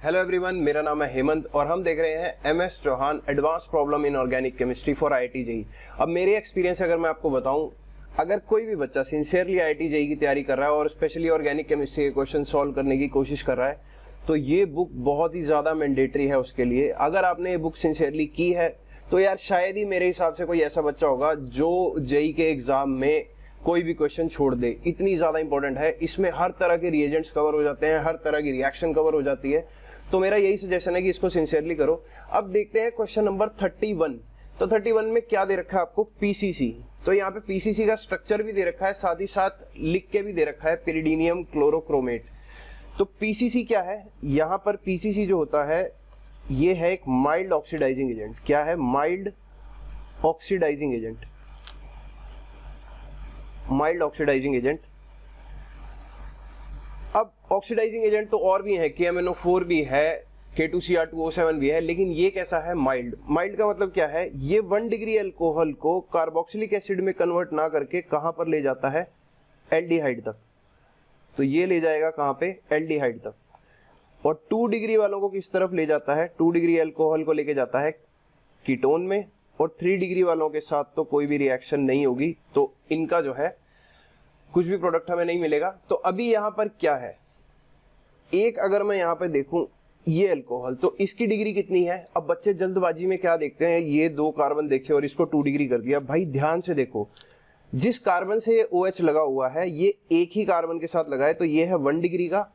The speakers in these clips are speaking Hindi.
हेलो एवरीवन, मेरा नाम है हेमंत और हम देख रहे हैं MS Chauhan advance problem in organic chemistry for IIT JEE. अब मेरे एक्सपीरियंस अगर मैं आपको बताऊं, अगर कोई भी बच्चा सिंसियरली आईआईटी जेईई की तैयारी कर रहा है और स्पेशली ऑर्गेनिक केमिस्ट्री के क्वेश्चन सॉल्व करने की कोशिश कर रहा है, तो ये बुक बहुत ही ज़्यादा मैंडेटरी है उसके लिए। अगर आपने ये बुक सिंसियरली की है तो यार शायद ही मेरे हिसाब से कोई ऐसा बच्चा होगा जो जेईई के एग्ज़ाम में कोई भी क्वेश्चन छोड़ दे। इतनी ज़्यादा इंपॉर्टेंट है, इसमें हर तरह के रिएजेंट्स कवर हो जाते हैं, हर तरह की रिएक्शन कवर हो जाती है। तो मेरा यही सजेशन है कि इसको सिंसियरली करो। अब देखते हैं क्वेश्चन नंबर 31। तो 31 में क्या दे रखा है आपको? पीसीसी। तो यहाँ पे पीसीसी का स्ट्रक्चर भी दे रखा है, साथ ही साथ लिख के भी दे रखा है पिरिडीनियम क्लोरोक्रोमेट। तो पीसीसी क्या है? यहाँ पर पीसीसी जो होता है ये है एक माइल्ड ऑक्सीडाइजिंग एजेंट। क्या है? Mild oxidising agent. Mild oxidising agent. अब ऑक्सीडाइजिंग एजेंट तो और भी है, KMnO4 भी है, K2Cr2O7 भी है, लेकिन ये कैसा है? माइल्ड। माइल्ड का मतलब क्या है? ये 1 डिग्री अल्कोहल को कार्बोक्सिलिक एसिड में कन्वर्ट ना करके कहां पर ले जाता है? एल्डिहाइड तक। तो ये ले जाएगा कहां पे? एल्डिहाइड तक। और 2 डिग्री वालों को किस तरफ ले जाता है? 2 डिग्री अल्कोहल को लेके जाता है कीटोन में। और 3 डिग्री वालों के साथ तो कोई भी रिएक्शन नहीं होगी, तो इनका जो है कुछ भी प्रोडक्ट हमें नहीं मिलेगा। तो अभी यहाँ पर क्या है? एक अगर मैं यहाँ पे देखूं ये अल्कोहल, तो इसकी डिग्री कितनी है? अब बच्चे जल्दबाजी में क्या देखते हैं, ये 2 कार्बन देखे और इसको 2 डिग्री कर दिया। भाई ध्यान से देखो, जिस कार्बन से ये OH लगा हुआ है ये एक ही कार्बन के साथ लगा है, तो ये है 1 डिग्री का।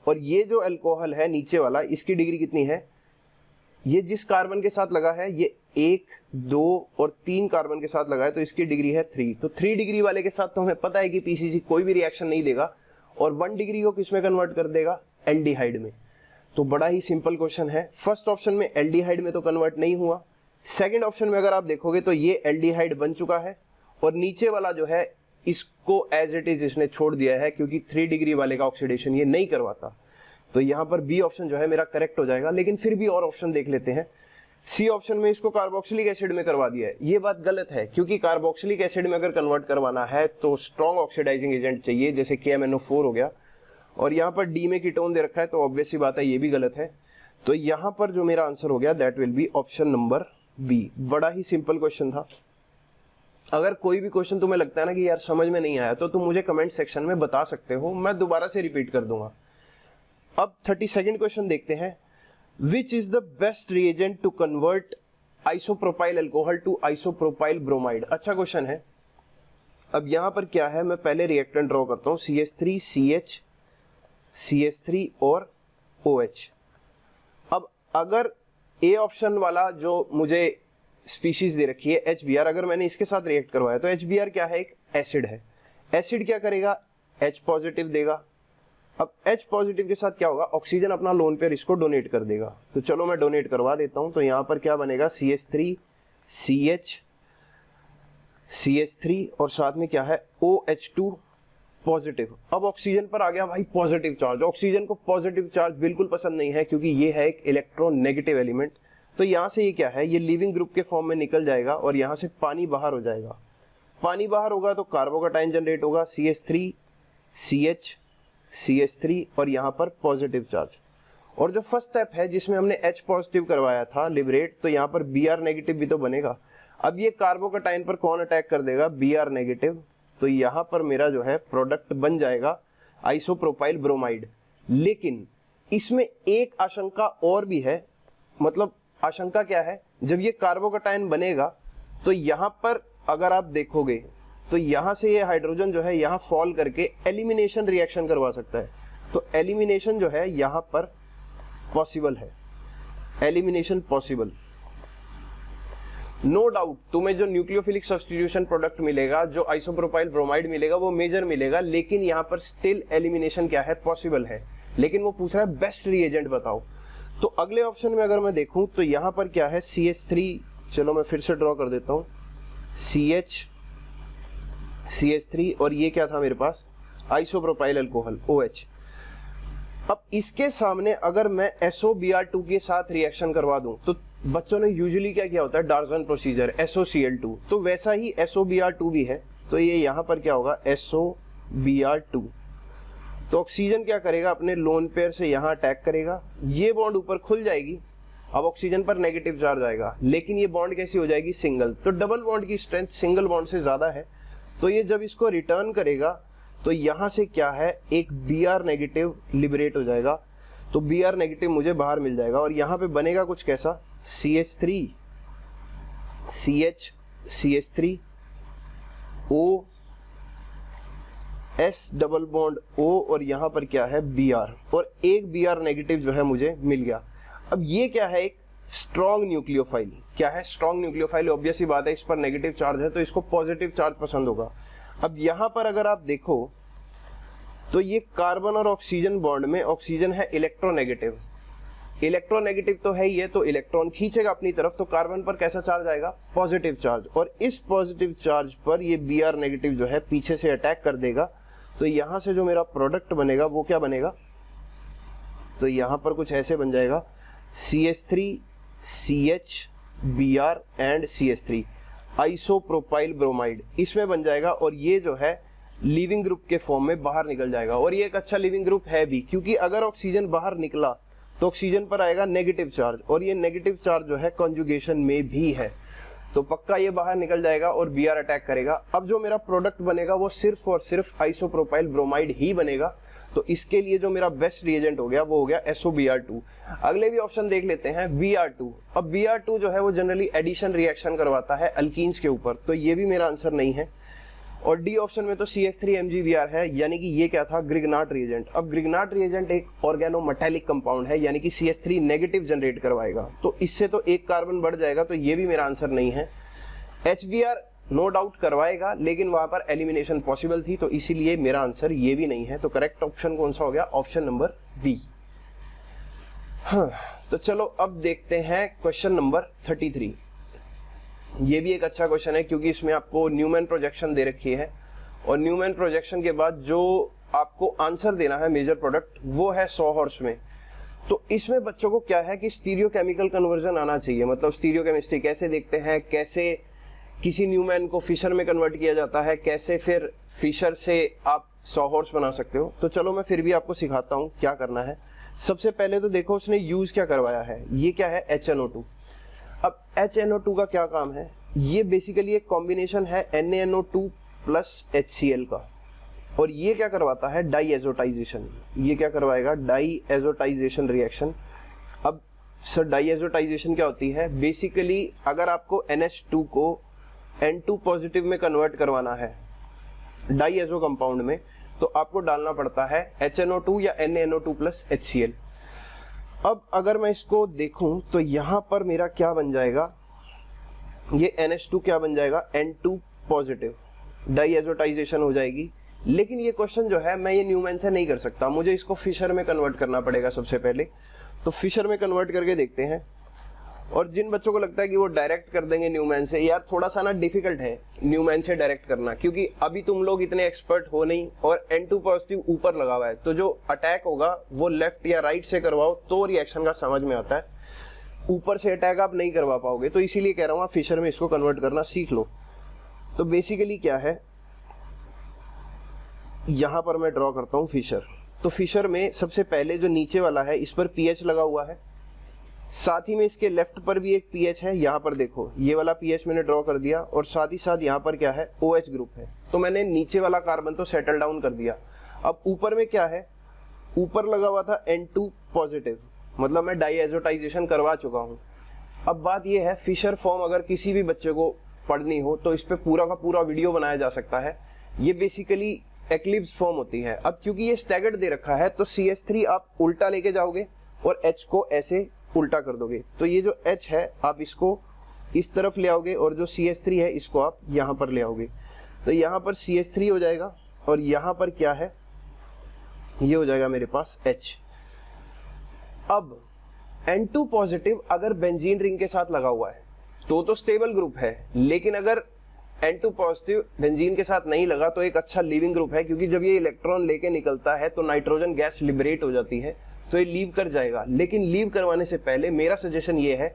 और ये जो अल्कोहल है नीचे वाला, इसकी डिग्री कितनी है? ये जिस कार्बन के साथ लगा है ये 1, 2 और 3 कार्बन के साथ लगा है, तो इसकी डिग्री है 3। तो 3 डिग्री वाले के साथ तो हमें पता है कि पीसीसी कोई भी रिएक्शन नहीं देगा, और 1 डिग्री को किस में कन्वर्ट कर देगा? एल्डिहाइड में। तो बड़ा ही सिंपल क्वेश्चन है। फर्स्ट ऑप्शन में एल्डिहाइड में तो कन्वर्ट नहीं हुआ। सेकंड ऑप्शन में अगर आप देखोगे तो ये एल्डिहाइड बन चुका है, और नीचे वाला जो है इसको एज इट इज इसने छोड़ दिया है, क्योंकि 3 डिग्री वाले का ऑक्सीडेशन ये नहीं करवाता। तो यहाँ पर बी ऑप्शन जो है मेरा करेक्ट हो जाएगा। लेकिन फिर भी और ऑप्शन देख लेते हैं। सी ऑप्शन में इसको कार्बोक्सिलिक एसिड में करवा दिया है, ये बात गलत है, क्योंकि कार्बोक्सिलिक एसिड में अगर कन्वर्ट करवाना है तो स्ट्रॉन्ग ऑक्सीडाइजिंग एजेंट चाहिए, जैसे KMnO4 हो गया। और यहाँ पर डी में कीटोन दे रखा है, तो ऑब्वियस सी बात है ये भी गलत है। तो यहाँ पर जो मेरा आंसर हो गया that will be option number B. बड़ा ही सिंपल क्वेश्चन था। अगर कोई भी क्वेश्चन तुम्हें लगता है ना कि यार समझ में नहीं आया, तो तुम मुझे कमेंट सेक्शन में बता सकते हो, मैं दोबारा से रिपीट कर दूंगा। अब 32nd क्वेश्चन देखते हैं। Which is the best reagent to convert isopropyl alcohol to isopropyl bromide? अच्छा क्वेश्चन है। अब यहां पर क्या है, मैं पहले रिएक्टेंट ड्रॉ करता हूं, CH3 CH CH3 और OH। अब अगर ए ऑप्शन वाला जो मुझे स्पीशीज दे रखी है HBr, अगर मैंने इसके साथ रिएक्ट करवाया तो HBr क्या है? एक एसिड है। एसिड क्या करेगा? H पॉजिटिव देगा। अब H पॉजिटिव के साथ क्या होगा? ऑक्सीजन अपना लोन पेयर इसको डोनेट कर देगा। तो चलो मैं डोनेट करवा देता हूं। तो यहां पर क्या बनेगा? CH3 CH CH3 और साथ में क्या है? OH2 positive. अब ऑक्सीजन पर आ गया भाई पॉजिटिव चार्ज। ऑक्सीजन को पॉजिटिव चार्ज बिल्कुल पसंद नहीं है, क्योंकि ये है एक इलेक्ट्रोनेगेटिव एलिमेंट। तो यहां से ये क्या है? ये लिविंग ग्रुप के फॉर्म में निकल जाएगा और यहां से पानी बाहर हो जाएगा। पानी बाहर होगा तो कार्बोकैटायन जनरेट होगा, CH3 CH CH3 और यहाँ पर पॉजिटिव चार्ज। और जो फर्स्ट स्टेप है जिसमें हमने H पॉजिटिव करवाया था लिबरेट, तो यहाँ पर Br नेगेटिव भी तो बनेगा। अब ये कार्बोकैटायन पर कौन अटैक कर देगा? Br negative. तो यहाँ पर मेरा जो है प्रोडक्ट बन जाएगा आइसोप्रोपाइल ब्रोमाइड। लेकिन इसमें एक आशंका और भी है। मतलब आशंका क्या है? जब ये कार्बोकैटायन बनेगा तो यहाँ पर अगर आप देखोगे तो यहाँ से ये हाइड्रोजन जो है यहाँ फॉल करके एलिमिनेशन रिएक्शन करवा सकता है। तो एलिमिनेशन जो है यहाँ पर पॉसिबल है, एलिमिनेशन पॉसिबल। नो डाउट तुम्हें जो न्यूक्लियोफिलिक सब्स्टिट्यूशन प्रोडक्ट मिलेगा, जो आइसोप्रोपाइल ब्रोमाइड मिलेगा, वो मेजर मिलेगा, लेकिन यहाँ पर स्टिल एलिमिनेशन क्या है? पॉसिबल है। लेकिन वो पूछ रहा है बेस्ट रिएजेंट बताओ। तो अगले ऑप्शन में अगर मैं देखूं तो यहाँ पर क्या है? CH3, चलो मैं फिर से ड्रॉ कर देता हूँ, CH3 और ये क्या था मेरे पास? Isopropyl alcohol OH। अब इसके सामने अगर मैं SOBr2 के साथ रिएक्शन करवा दूं, तो बच्चों ने यूजुअली क्या किया होता है? डार्जन प्रोसीजर, SOCl2। तो वैसा ही SOBr2 भी है। तो ये यहाँ पर क्या होगा? SOBr2। तो ऑक्सीजन क्या करेगा, अपने लोन पेयर से यहाँ अटैक करेगा, ये बॉन्ड ऊपर खुल जाएगी, अब ऑक्सीजन पर नेगेटिव चार्ज आएगा, लेकिन ये बॉन्ड कैसी हो जाएगी, सिंगल। तो डबल बॉन्ड की स्ट्रेंथ सिंगल बॉन्ड से ज्यादा है, तो ये जब इसको रिटर्न करेगा तो यहाँ से क्या है, एक Br नेगेटिव लिबरेट हो जाएगा, तो Br नेगेटिव मुझे बाहर मिल जाएगा और यहाँ पे बनेगा कुछ कैसा, CH3 CH CH3 O S double bond O और यहाँ पर क्या है Br, और एक Br नेगेटिव जो है मुझे मिल गया। अब ये क्या है, एक स्ट्रॉन्ग न्यूक्लियोफाइल। क्या है, स्ट्रॉन्ग न्यूक्लियोफाइल। ऑब्वियस ही बात है, इस पर नेगेटिव चार्ज है तो इसको पॉजिटिव चार्ज पसंद होगा। अब यहाँ पर अगर आप देखो तो ये कार्बन और ऑक्सीजन बॉन्ड में ऑक्सीजन है इलेक्ट्रोनेगेटिव, इलेक्ट्रोनेगेटिव तो है ही है, तो इलेक्ट्रॉन खींचेगा अपनी तरफ, तो कार्बन पर कैसा चार्ज आएगा, पॉजिटिव चार्ज, और इस पॉजिटिव चार्ज पर ये Br नेगेटिव जो है पीछे से अटैक कर देगा, तो यहाँ से जो मेरा प्रोडक्ट बनेगा वो क्या बनेगा, तो यहाँ पर कुछ ऐसे बन जाएगा CH3 CH Br and CH3 isopropyl bromide, इसमें बन जाएगा, और ये जो है लिविंग ग्रुप के फॉर्म में बाहर निकल जाएगा। और ये एक अच्छा लिविंग ग्रुप है भी, क्योंकि अगर ऑक्सीजन बाहर निकला तो ऑक्सीजन पर आएगा नेगेटिव चार्ज, और ये नेगेटिव चार्ज जो है कॉन्जुगेशन में भी है, तो पक्का ये बाहर निकल जाएगा और Br अटैक करेगा। अब जो मेरा प्रोडक्ट बनेगा वो सिर्फ और सिर्फ आइसोप्रोपाइल ब्रोमाइड ही बनेगा, तो इसके लिए जो मेरा बेस्ट रिएजेंट हो गया वो हो गया SOBr2। अगले भी ऑप्शन देख लेते हैं, Br2। अब Br2 जो है वो जनरली एडिशन रिएक्शन करवाता है अल्कीन्स के ऊपर, तो ये भी मेरा आंसर नहीं है। और डी ऑप्शन में तो CH3MgBr है, यानी कि ये क्या था, ग्रिग्नाट रिएजेंट। अब ग्रिग्नाट रिएजेंट एक ऑर्गेनोमेटेलिक कंपाउंड है, यानी कि CH3 नेगेटिव जनरेट करवाएगा, तो इससे तो एक कार्बन बढ़ जाएगा, तो ये भी मेरा आंसर नहीं है। HBr नो डाउट करवाएगा, लेकिन वहां पर एलिमिनेशन पॉसिबल थी, तो इसीलिए मेरा आंसर ये भी नहीं है। तो करेक्ट ऑप्शन कौन सा हो गया, ऑप्शन नंबर बी। हाँ, तो चलो अब देखते हैं क्वेश्चन नंबर 33। ये भी एक अच्छा क्वेश्चन है, क्योंकि इसमें आपको न्यूमैन प्रोजेक्शन दे रखी है, और न्यूमैन प्रोजेक्शन के बाद जो आपको आंसर देना है मेजर प्रोडक्ट वो है 100 हॉर्स में। तो इसमें बच्चों को क्या है कि स्टीरियो केमिकल कन्वर्जन आना चाहिए, मतलब स्टीरियो केमिस्ट्री कैसे देखते हैं, कैसे किसी न्यूमैन को फिशर में कन्वर्ट किया जाता है, कैसे फिर फिशर से आप 100 हॉर्स बना सकते हो। तो चलो मैं फिर भी आपको सिखाता हूँ क्या करना है। सबसे पहले तो देखो उसने यूज क्या करवाया है, ये क्या है, HNO2। अब HNO2 का क्या काम है, ये बेसिकली एक कॉम्बिनेशन है NaNO2 प्लस HCl का, और ये क्या करवाता है, डाई एजोटाइजेशन। ये क्या करवाएगा, डाई एजोटाइजेशन रिएक्शन। अब सर डाई एजोटाइजेशन क्या होती है, बेसिकली अगर आपको NH2 को N2 पॉजिटिव में कन्वर्ट करवाना है डाई एजो कंपाउंड में, तो आपको डालना पड़ता है HNO2 या NaNO2 प्लस HCl। अब अगर मैं इसको देखूं तो यहां पर मेरा क्या बन जाएगा, ये NH2 क्या बन जाएगा, N2 पॉजिटिव, डाई एजोटाइजेशन हो जाएगी। लेकिन ये क्वेश्चन जो है मैं ये न्यूमैन से नहीं कर सकता, मुझे इसको फिशर में कन्वर्ट करना पड़ेगा सबसे पहले। तो फिशर में कन्वर्ट करके देखते हैं। और जिन बच्चों को लगता है कि वो डायरेक्ट कर देंगे न्यूमैन से, यार थोड़ा सा ना डिफिकल्ट है न्यूमैन से डायरेक्ट करना, क्योंकि अभी तुम लोग इतने एक्सपर्ट हो नहीं, और N2 पॉजिटिव ऊपर लगा हुआ है, तो जो अटैक होगा वो लेफ्ट या राइट से करवाओ तो रिएक्शन का समझ में आता है, ऊपर से अटैक आप नहीं करवा पाओगे। तो इसीलिए कह रहा हूँ आप फिशर में इसको कन्वर्ट करना सीख लो। तो बेसिकली क्या है, यहां पर मैं ड्रॉ करता हूं फिशर। तो फिशर में सबसे पहले जो नीचे वाला है इस पर pH लगा हुआ है, साथ ही में इसके लेफ्ट पर भी एक pH है, यहाँ पर देखो ये वाला pH मैंने ड्रॉ कर दिया, और साथ ही साथ यहाँ पर क्या है, OH ग्रुप है। तो मैंने नीचे वाला कार्बन तो सेटल डाउन कर दिया। अब ऊपर में क्या है, ऊपर लगा हुआ था N2 पॉजिटिव, मतलब मैं डाई एजोटाइजेशन करवा चुका हूँ। अब बात ये है, फिशर फॉर्म अगर किसी भी बच्चे को पढ़नी हो तो इस पर पूरा का पूरा वीडियो बनाया जा सकता है। ये बेसिकली एक्लिप्स फॉर्म होती है। अब क्योंकि ये स्टैगर्ड दे रखा है, तो CH3 आप उल्टा लेके जाओगे और H को ऐसे उल्टा कर दोगे, तो ये जो H है आप इसको इस तरफ ले आओगे, और जो CH3 है इसको आप यहाँ पर ले आओगे, तो यहाँ पर CH3 हो जाएगा, और यहाँ पर क्या है, ये हो जाएगा मेरे पास H। अब N2 पॉजिटिव अगर बेंजीन रिंग के साथ लगा हुआ है तो स्टेबल ग्रुप है, लेकिन अगर N2 पॉजिटिव बेंजीन के साथ नहीं लगा तो एक अच्छा लीविंग ग्रुप है, क्योंकि जब ये इलेक्ट्रॉन लेके निकलता है तो नाइट्रोजन गैस लिबरेट हो जाती है, तो ये लीव कर जाएगा। लेकिन लीव करवाने से पहले मेरा सजेशन ये है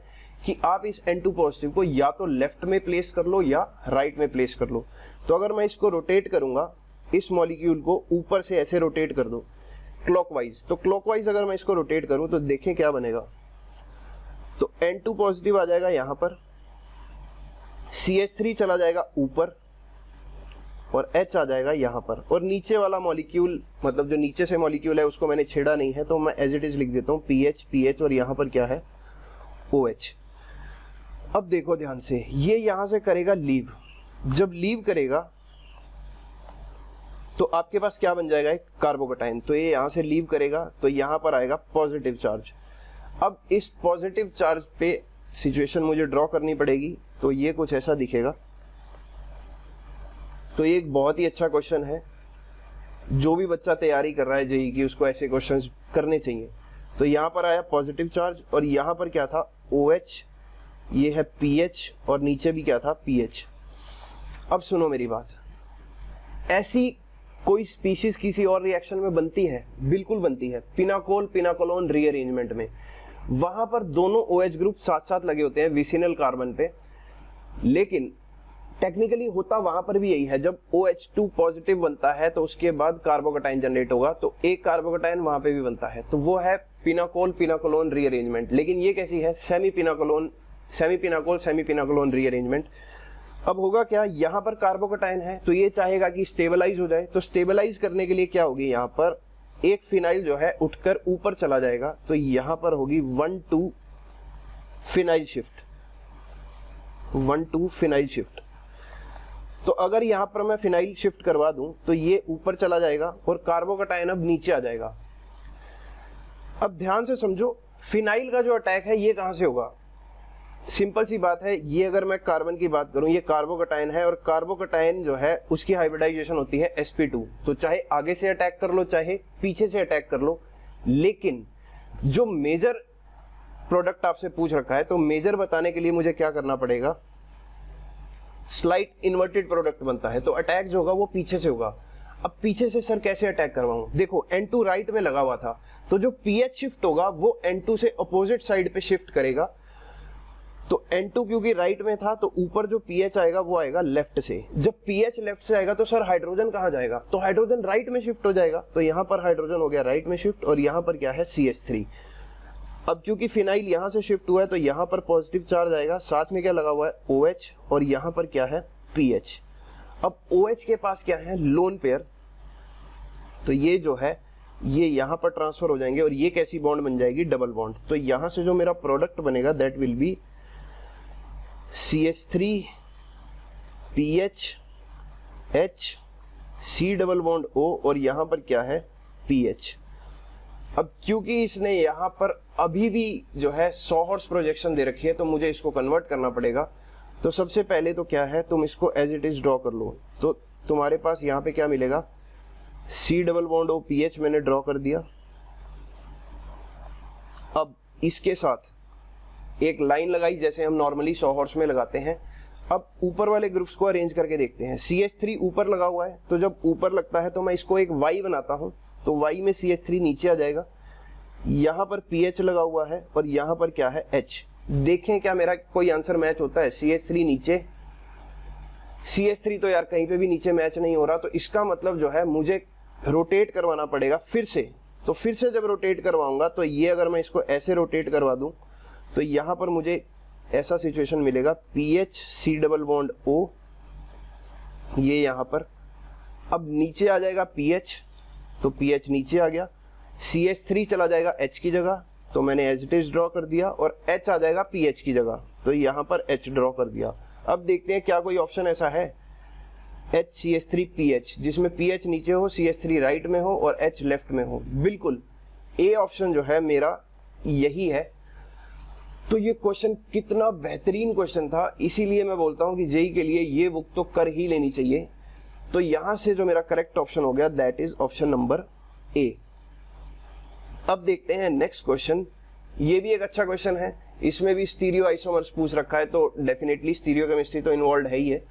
कि आप इस N2 पॉजिटिव को या तो लेफ्ट में प्लेस कर लो या राइट में प्लेस कर लो। तो अगर मैं इसको रोटेट करूंगा, इस मॉलिक्यूल को ऊपर से ऐसे रोटेट कर दो, क्लॉकवाइज। तो क्लॉकवाइज अगर मैं इसको रोटेट करूं तो देखें क्या बनेगा। तो N2 पॉजिटिव आ जाएगा यहाँ पर, CH3 चला जाएगा ऊपर और H आ जाएगा यहाँ पर, और नीचे वाला मॉलिक्यूल मतलब जो नीचे से मॉलिक्यूल है उसको मैंने छेड़ा नहीं है तो मैं एज इट इज लिख देता हूँ PH और यहाँ पर क्या है OH। अब देखो ध्यान से, ये यहाँ से करेगा लीव, जब लीव करेगा तो आपके पास क्या बन जाएगा, एक कार्बोकटाइन। तो ये यहाँ से लीव करेगा तो यहाँ पर आएगा पॉजिटिव चार्ज। अब इस पॉजिटिव चार्ज पे सिचुएशन मुझे ड्रॉ करनी पड़ेगी, तो ये कुछ ऐसा दिखेगा। तो ये एक बहुत ही अच्छा क्वेश्चन है, जो भी बच्चा तैयारी कर रहा है जेईई की उसको ऐसे क्वेश्चंस करने चाहिए। तो यहाँ पर आया पॉजिटिव चार्ज और यहाँ पर क्या था OH, ये है PH और नीचे भी क्या था PH। अब सुनो मेरी बात, ऐसी कोई स्पीशीज किसी और रिएक्शन में बनती है? बिल्कुल बनती है। पिनाकोल पिनाकोलोन रीअरेंजमेंट में वहां पर दोनों OH ग्रुप साथ साथ लगे होते हैं विसिनल कार्बन पे, लेकिन टेक्निकली होता वहां पर भी यही है। जब OH2 पॉजिटिव बनता है तो उसके बाद कार्बोकटाइन जनरेट होगा, तो एक कार्बोकटाइन वहां पे भी बनता है, तो वो है पिनाकोल पिनाकोलोन रीअरेंजमेंट। लेकिन ये कैसी है, सेमी पिनाकोल सेमी पिनाकोलोन रीअरेंजमेंट। अब होगा क्या, यहाँ पर कार्बोकटाइन है तो ये चाहेगा कि स्टेबलाइज हो जाए, तो स्टेबलाइज करने के लिए क्या होगी, यहाँ पर एक फिनाइल जो है उठकर ऊपर चला जाएगा, तो यहाँ पर होगी 1,2 फिनाइल शिफ्ट, 1,2 फिनाइल शिफ्ट। तो अगर यहाँ पर मैं फिनाइल शिफ्ट करवा दूं तो ये ऊपर चला जाएगा और कार्बोकटाइन अब नीचे आ जाएगा। अब ध्यान से समझो, फिनाइल का जो अटैक है ये कहां से होगा, सिंपल सी बात है। ये अगर मैं कार्बन की बात करूं, ये कार्बोकटाइन है और कार्बोकटाइन जो है उसकी हाइब्रिडाइजेशन होती है sp2। तो चाहे आगे से अटैक कर लो चाहे पीछे से अटैक कर लो, लेकिन जो मेजर प्रोडक्ट आपसे पूछ रखा है तो मेजर बताने के लिए मुझे क्या करना पड़ेगा, स्लाइट इन्वर्टेड प्रोडक्ट बनता है, तो अटैक जो होगा वो पीछे से होगा। अब पीछे से सर कैसे अटैक करवाऊं, देखो N2 राइट में लगा हुआ था, तो जो PH शिफ्ट होगा वो N2 से अपोजिट साइड पे शिफ्ट करेगा। तो N2 क्योंकि राइट में था तो ऊपर जो PH आएगा वो आएगा लेफ्ट से। जब PH लेफ्ट से आएगा तो सर हाइड्रोजन कहाँ जाएगा, तो हाइड्रोजन राइट में शिफ्ट हो जाएगा। तो यहाँ पर हाइड्रोजन हो गया राइट में शिफ्ट और यहाँ पर क्या है CH3। अब क्योंकि फिनाइल यहाँ से शिफ्ट हुआ है तो यहाँ पर पॉजिटिव चार्ज आएगा, साथ में क्या लगा हुआ है OH और यहाँ पर क्या है PH। अब OH के पास क्या है लोन पेयर, तो ये जो है ये यहाँ पर ट्रांसफर हो जाएंगे और ये कैसी बॉन्ड बन जाएगी, डबल बॉन्ड। तो यहाँ से जो मेरा प्रोडक्ट बनेगा that will B CH3 PH H C double bond O और यहाँ पर क्या है PH। अब क्योंकि इसने यहाँ पर अभी भी जो है 100 हॉर्स प्रोजेक्शन दे रखी है तो मुझे इसको कन्वर्ट करना पड़ेगा। तो सबसे पहले तो क्या है, तुम इसको एज इट इज ड्रॉ कर लो। तो तुम्हारे पास यहाँ पे क्या मिलेगा, C double bond O PH मैंने ड्रॉ कर दिया। अब इसके साथ एक लाइन लगाई जैसे हम नॉर्मली 100 हॉर्स में लगाते हैं। अब ऊपर वाले ग्रुप्स को अरेंज करके देखते हैं। CH3 ऊपर लगा हुआ है, तो जब ऊपर लगता है तो मैं इसको एक Y बनाता हूं, तो Y में CH3 नीचे आ जाएगा। यहाँ पर PH लगा हुआ है और यहाँ पर क्या है H। देखें क्या मेरा कोई आंसर मैच होता है, CH3 नीचे, CH3 तो यार कहीं पे भी नीचे मैच नहीं हो रहा। तो इसका मतलब जो है मुझे रोटेट करवाना पड़ेगा फिर से। तो फिर से जब रोटेट करवाऊंगा तो ये अगर मैं इसको ऐसे रोटेट करवा दूं तो यहाँ पर मुझे ऐसा सिचुएशन मिलेगा PH C double bond O, ये यहाँ पर। अब नीचे आ जाएगा PH, तो PH नीचे आ गया। CH3 चला जाएगा H की जगह, तो मैंने एज इट इज ड्रॉ कर दिया, और H आ जाएगा PH की जगह, तो यहाँ पर H ड्रॉ कर दिया। अब देखते हैं क्या कोई ऑप्शन ऐसा है HCH3 PH जिसमें PH नीचे हो, CH3 राइट में हो और H लेफ्ट में हो। बिल्कुल ए ऑप्शन जो है मेरा यही है। तो ये क्वेश्चन कितना बेहतरीन क्वेश्चन था, इसीलिए मैं बोलता हूं कि जेईई के लिए ये बुक तो कर ही लेनी चाहिए। तो यहां से जो मेरा करेक्ट ऑप्शन हो गया that is option number A. अब देखते हैं नेक्स्ट क्वेश्चन। ये भी एक अच्छा क्वेश्चन है, इसमें भी स्टीरियो आइसोमर्स पूछ रखा है, तो डेफिनेटली स्टीरियो केमिस्ट्री तो इन्वॉल्व है ही है।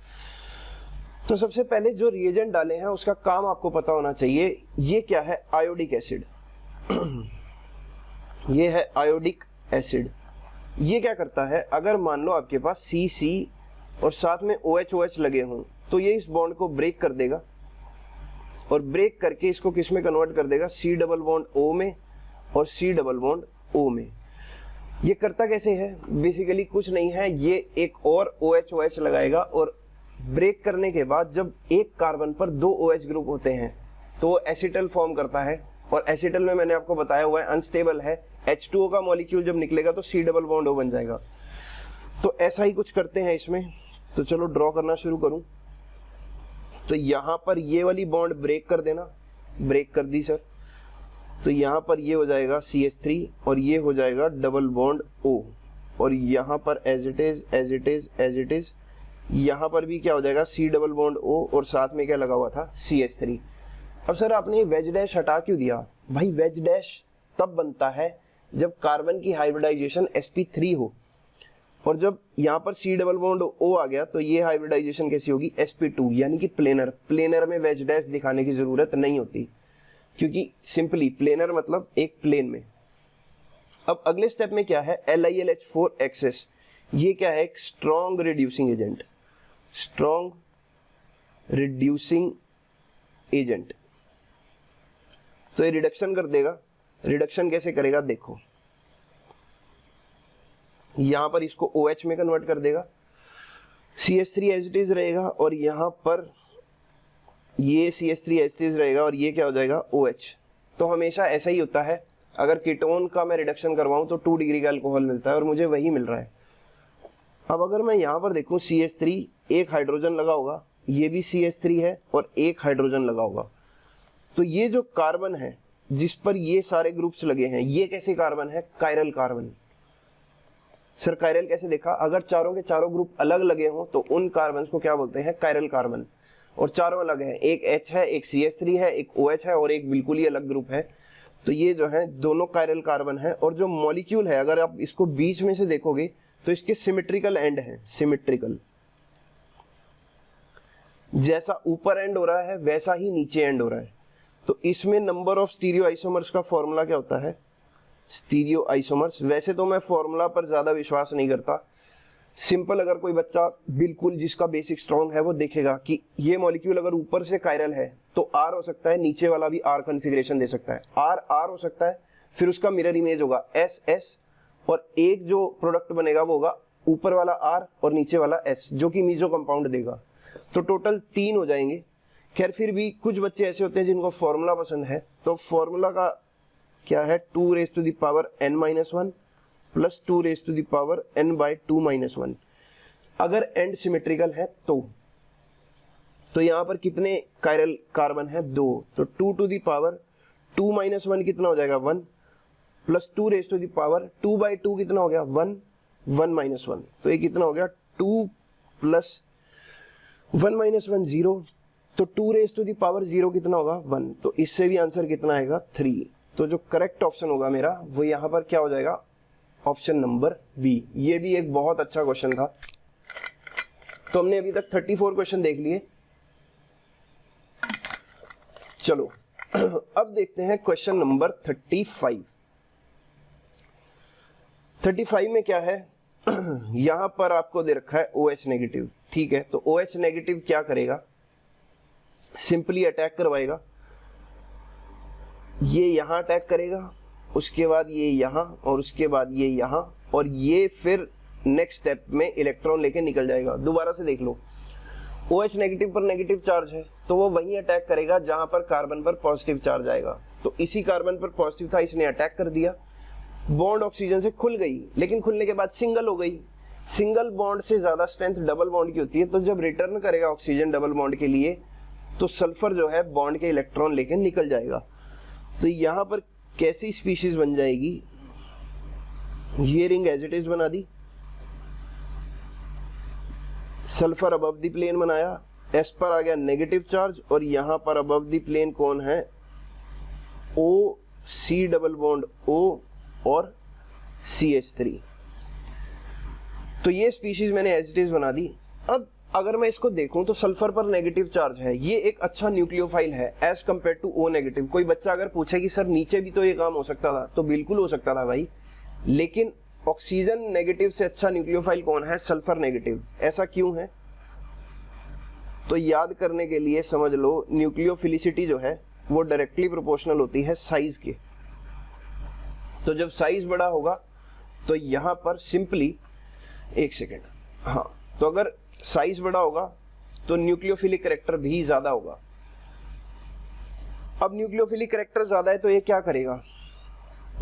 तो सबसे पहले जो रिएजेंट डाले हैं उसका काम आपको पता होना चाहिए। ये क्या है, आयोडिक एसिड। ये है आयोडिक एसिड। ये क्या करता है, अगर मान लो आपके पास CC और साथ में OH OH लगे हों तो ये इस बॉन्ड को ब्रेक कर देगा और ब्रेक करके इसको किस में कन्वर्ट कर देगा, C डबल बॉन्ड O में और C डबल बॉन्ड O में। ये करता कैसे है, बेसिकली कुछ नहीं है, ये एक और OH लगाएगा और ब्रेक करने के बाद जब एक कार्बन पर 2 OH ग्रुप होते हैं तो एसिटल फॉर्म करता है, और एसिटल में मैंने आपको बताया हुआ है अनस्टेबल है, H2O का मॉलिक्यूल जब निकलेगा तो C डबल बॉन्ड O बन जाएगा। तो ऐसा ही कुछ करते हैं इसमें। तो चलो ड्रॉ करना शुरू करूं। तो यहाँ पर ये वाली बॉन्ड ब्रेक कर देना, ब्रेक कर दी सर, तो यहाँ पर ये हो जाएगा CH3 और ये हो जाएगा डबल बॉन्ड O, और यहाँ पर एज इट इज यहाँ पर भी क्या हो जाएगा, C डबल बॉन्ड O और साथ में क्या लगा हुआ था, CH3। अब सर आपने वेज डैश हटा क्यों दिया, भाई वेज डैश तब बनता है जब कार्बन की हाइब्रिडाइजेशन sp3 हो, और जब यहाँ पर C डबल बॉन्ड O आ गया तो ये हाइब्रिडाइजेशन कैसी होगी, sp2, यानी कि प्लेनर में वेज डैश दिखाने की जरूरत नहीं होती, क्योंकि सिंपली प्लेनर मतलब एक प्लेन में। अब अगले स्टेप में क्या है, LiLH4 एक्सेस, ये क्या है, एक strong reducing agent, strong reducing agent. तो ये रिडक्शन कर देगा, रिडक्शन कैसे करेगा देखो, यहां पर इसको OH में कन्वर्ट कर देगा, CH3 एज इट इज रहेगा, और यहां पर ये CH3 एज इट इज रहेगा, और ये क्या हो जाएगा, OH। तो हमेशा ऐसा ही होता है, अगर कीटोन का मैं रिडक्शन करवाऊं तो 2 डिग्री का अल्कोहल मिलता है, और मुझे वही मिल रहा है। अब अगर मैं यहाँ पर देखूं CH3, एक हाइड्रोजन लगा होगा, ये भी CH3 है और एक हाइड्रोजन लगा होगा, तो ये जो कार्बन है जिस पर ये सारे ग्रुप्स लगे हैं, ये कैसे कार्बन है, कायरल कार्बन। सर कायरल कैसे देखा, अगर चारों के चारों ग्रुप अलग लगे हों तो उन कार्बन को क्या बोलते हैं, कायरल कार्बन, और चारों अलग हैं, एक H है, एक CH3 है, एक OH है और एक बिल्कुल ही अलग ग्रुप है, तो ये जो है दोनों कायरल कार्बन है। और जो मॉलिक्यूल है, अगर आप इसको बीच में से देखोगे तो इसके सिमेट्रिकल एंड है, सिमेट्रिकल, जैसा ऊपर एंड हो रहा है वैसा ही नीचे एंड हो रहा है। तो इसमें नंबर ऑफ स्टीरियो आइसोमर्स का फॉर्मूला क्या होता है, स्टीरियो आइसोमर्स। वैसे तो मैं फॉर्मूला पर ज्यादा विश्वास नहीं करता, सिंपल अगर कोई बच्चा बिल्कुल जिसका बेसिक स्ट्रॉन्ग है वो देखेगा कि ये मॉलिक्यूल अगर ऊपर से कायरल है तो R हो सकता है, नीचे वाला भी R कॉन्फ़िगरेशन दे सकता है, R हो सकता है, फिर उसका मिरर इमेज होगा S, और एक जो प्रोडक्ट बनेगा वो होगा ऊपर वाला R और नीचे वाला S, जो कि मीजो कंपाउंड देगा। तो टोटल 3 हो जाएंगे। खैर फिर भी कुछ बच्चे ऐसे होते हैं जिनको फॉर्मूला पसंद है, तो फॉर्मूला का क्या है, 2 raise to the power n-1 plus 2 raise to the power n/2-1। अगर एंड सिमेट्रिकल है तो यहाँ पर कितने कायरल कार्बन है, 2, तो 2 टू द पावर 2-1 कितना हो जाएगा, 1, plus 2 raise to the power 2/2 कितना हो गया, 1, 1-1, तो ये कितना हो गया, 2 प्लस 1-1 0, तो 2 रेज़ टू द पावर 0 कितना होगा, 1। तो इससे भी आंसर कितना आएगा, 3। तो जो करेक्ट ऑप्शन होगा मेरा वो यहाँ पर क्या हो जाएगा, ऑप्शन नंबर बी। ये भी एक बहुत अच्छा क्वेश्चन था। तो हमने अभी तक 34 क्वेश्चन देख लिए। चलो अब देखते हैं क्वेश्चन नंबर 35। 35 में क्या है, यहां पर आपको दे रखा है OH नेगेटिव, ठीक है। तो OH नेगेटिव क्या करेगा, सिंपली अटैक करवाएगा, ये यहां अटैक करेगा, उसके बाद ये यहां, और उसके बाद ये यहां, और ये फिर नेक्स्ट स्टेप में इलेक्ट्रॉन लेके निकल जाएगा। दोबारा से देख लो, OH नेगेटिव पर नेगेटिव चार्ज है तो वो वहीं अटैक करेगा जहां पर कार्बन पर पॉजिटिव चार्ज आएगा। तो इसी कार्बन पर पॉजिटिव था, इसने अटैक कर दिया, बॉन्ड ऑक्सीजन से खुल गई, लेकिन खुलने के बाद सिंगल हो गई। सिंगल बॉन्ड से ज्यादा स्ट्रेंथ डबल बॉन्ड की होती है, तो जब रिटर्न करेगा ऑक्सीजन डबल बॉन्ड के लिए तो सल्फर जो है बॉन्ड के इलेक्ट्रॉन लेके निकल जाएगा। तो यहां पर कैसी स्पीशीज बन जाएगी, ये रिंग एज इट इज बना दी, सल्फर अबव द प्लेन बनाया, एस पर आ गया नेगेटिव चार्ज, और यहां पर अबव द प्लेन कौन है, O, C double bond O और CH3। तो ये स्पीशीज मैंने एज इट इज बना दी। अब अगर मैं इसको देखूं तो सल्फर पर नेगेटिव चार्ज है, ये एक अच्छा न्यूक्लियोफाइल है as compare to O negative. कोई बच्चा अगर पूछे कि सर नीचे भी तो ये काम हो सकता था, तो बिल्कुल हो सकता था भाई, लेकिन ऑक्सीजन नेगेटिव से अच्छा न्यूक्लियोफाइल कौन है, सल्फर नेगेटिव। ऐसा क्यों है, तो याद करने के लिए समझ लो, न्यूक्लियोफिलिसिटी जो है वो डायरेक्टली प्रोपोर्शनल होती है साइज के। तो जब साइज बड़ा होगा तो यहाँ पर सिंपली, एक सेकेंड, हाँ, तो अगर साइज बड़ा होगा तो न्यूक्लियोफिलिक कैरेक्टर भी ज्यादा होगा। अब न्यूक्लियोफिलिक कैरेक्टर ज्यादा है तो ये क्या करेगा,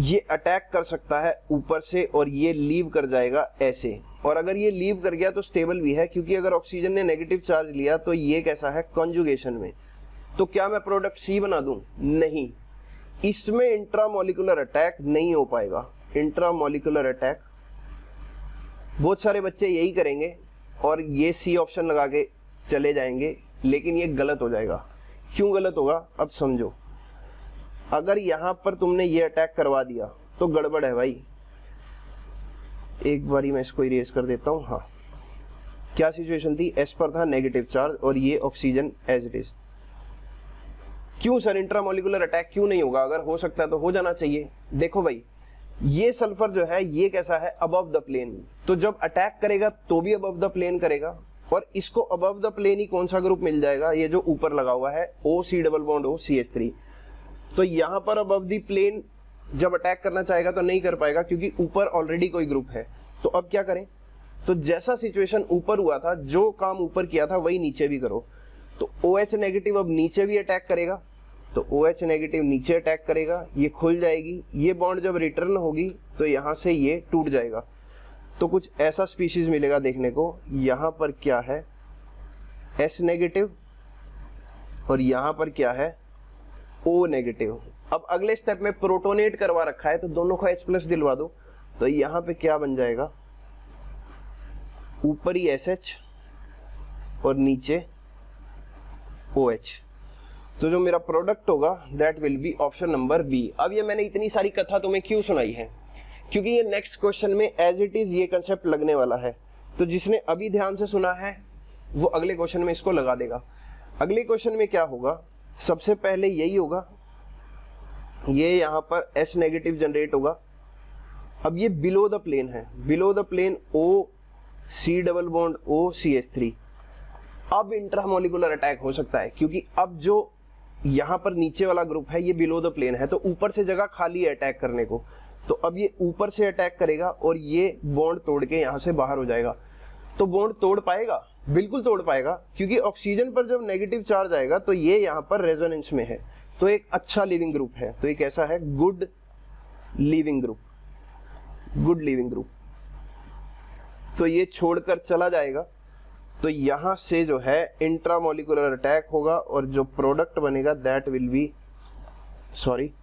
ये अटैक कर सकता है ऊपर से और ये लीव कर जाएगा ऐसे। और अगर ये लीव कर गया तो स्टेबल भी है, क्योंकि अगर ऑक्सीजन ने नेगेटिव चार्ज लिया तो ये कैसा है, कॉन्जुगेशन में। तो क्या मैं प्रोडक्ट सी बना दूं? नहीं, इसमें इंट्रामोलिकुलर अटैक नहीं हो पाएगा। इंट्रामोलिकुलर अटैक बहुत सारे बच्चे यही करेंगे और ये सी ऑप्शन लगा के चले जाएंगे, लेकिन ये गलत हो जाएगा। क्यों गलत होगा, अब समझो। अगर यहां पर तुमने ये अटैक करवा दिया तो गड़बड़ है भाई। एक बारी मैं इसको इरेज कर देता हूं। हाँ, क्या सिचुएशन थी, एस पर था नेगेटिव चार्ज और ये ऑक्सीजन एज इट इज। क्यों सर इंट्रामोलिकुलर अटैक क्यों नहीं होगा? अगर हो सकता है तो हो जाना चाहिए। देखो भाई, ये सल्फर जो है ये कैसा है, अबव द प्लेन। तो जब अटैक करेगा तो भी अबव द प्लेन करेगा, और इसको अबव द प्लेन ही कौन सा ग्रुप मिल जाएगा, ये जो ऊपर लगा हुआ है OC+O तो यहां पर अबव द प्लेन जब अटैक करना चाहेगा तो नहीं कर पाएगा, क्योंकि ऊपर ऑलरेडी कोई ग्रुप है। तो अब क्या करें, तो जैसा सिचुएशन ऊपर हुआ था, जो काम ऊपर किया था वही नीचे भी करो। तो OH नेगेटिव अब नीचे भी अटैक करेगा, तो OH नेगेटिव नीचे अटैक करेगा, ये खुल जाएगी। ये बॉन्ड जब रिटर्न होगी तो यहाँ से ये टूट जाएगा। तो कुछ ऐसा स्पीशीज मिलेगा देखने को। यहाँ पर क्या है, S नेगेटिव, और यहाँ पर क्या है, O नेगेटिव। अब अगले स्टेप में प्रोटोनेट करवा रखा है तो दोनों को H+ दिलवा दो। तो यहाँ पे क्या बन जाएगा, ऊपर ही SH और नीचे OH। तो जो मेरा प्रोडक्ट होगा that will be option number B. अब ये मैंने इतनी सारी कथा तुम्हें क्यों सुनाई है, क्योंकि ये नेक्स्ट क्वेश्चन में एज इट इज ये कंसेप्ट लगने वाला है। तो जिसने अभी ध्यान से सुना है वो अगले क्वेश्चन में इसको लगा देगा। अगले क्वेश्चन में क्या होगा, सबसे पहले यही होगा, ये यहाँ पर S नेगेटिव जनरेट होगा। अब ये बिलो द प्लेन है, below the plane OC+O CH3। अब इंट्रामोलिकुलर अटैक हो सकता है, क्योंकि अब जो यहाँ पर नीचे वाला ग्रुप है ये बिलो द प्लेन है, तो ऊपर से जगह खाली है अटैक करने को। तो अब ये ऊपर से अटैक करेगा और ये बॉन्ड तोड़ के यहाँ से बाहर हो जाएगा। तो बॉन्ड तोड़ पाएगा, बिल्कुल तोड़ पाएगा, क्योंकि ऑक्सीजन पर जब नेगेटिव चार्ज आएगा तो ये यहाँ पर रेजोनेंस में है, तो एक अच्छा लिविंग ग्रुप है। तो एक ऐसा है good leaving group, good leaving group. तो ये छोड़कर चला जाएगा, तो यहां से जो है इंट्रामोलिकुलर अटैक होगा और जो प्रोडक्ट बनेगा दैट विल बी, सॉरी,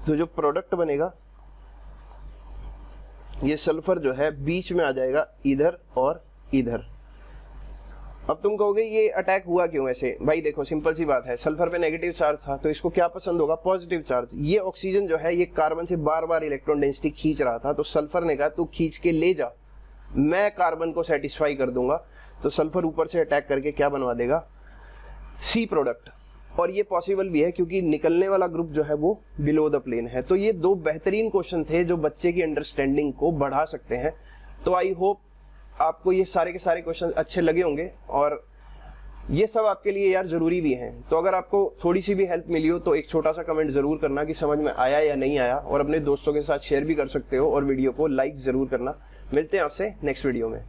तो जो प्रोडक्ट बनेगा ये सल्फर जो है बीच में आ जाएगा, इधर और इधर। अब तुम कहोगे ये अटैक हुआ क्यों ऐसे? भाई देखो सिंपल सी बात है, सल्फर पे नेगेटिव चार्ज था तो इसको क्या पसंद होगा, पॉजिटिव चार्ज। ये ऑक्सीजन जो है ये कार्बन से बार बार इलेक्ट्रॉन डेंसिटी खींच रहा था, तो सल्फर ने कहा तू खींच के ले जा, मैं कार्बन को सेटिस्फाई कर दूंगा। तो सल्फर ऊपर से अटैक करके क्या बनवा देगा, सी प्रोडक्ट। और ये पॉसिबल भी है क्योंकि निकलने वाला ग्रुप जो है वो बिलो द प्लेन है। तो ये दो बेहतरीन क्वेश्चन थे जो बच्चे की अंडरस्टैंडिंग को बढ़ा सकते हैं। तो आई होप आपको ये सारे के सारे क्वेश्चन अच्छे लगे होंगे और ये सब आपके लिए यार जरूरी भी हैं। तो अगर आपको थोड़ी सी भी हेल्प मिली हो तो एक छोटा सा कमेंट जरूर करना कि समझ में आया या नहीं आया, और अपने दोस्तों के साथ शेयर भी कर सकते हो और वीडियो को लाइक जरूर करना। मिलते हैं आपसे नेक्स्ट वीडियो में।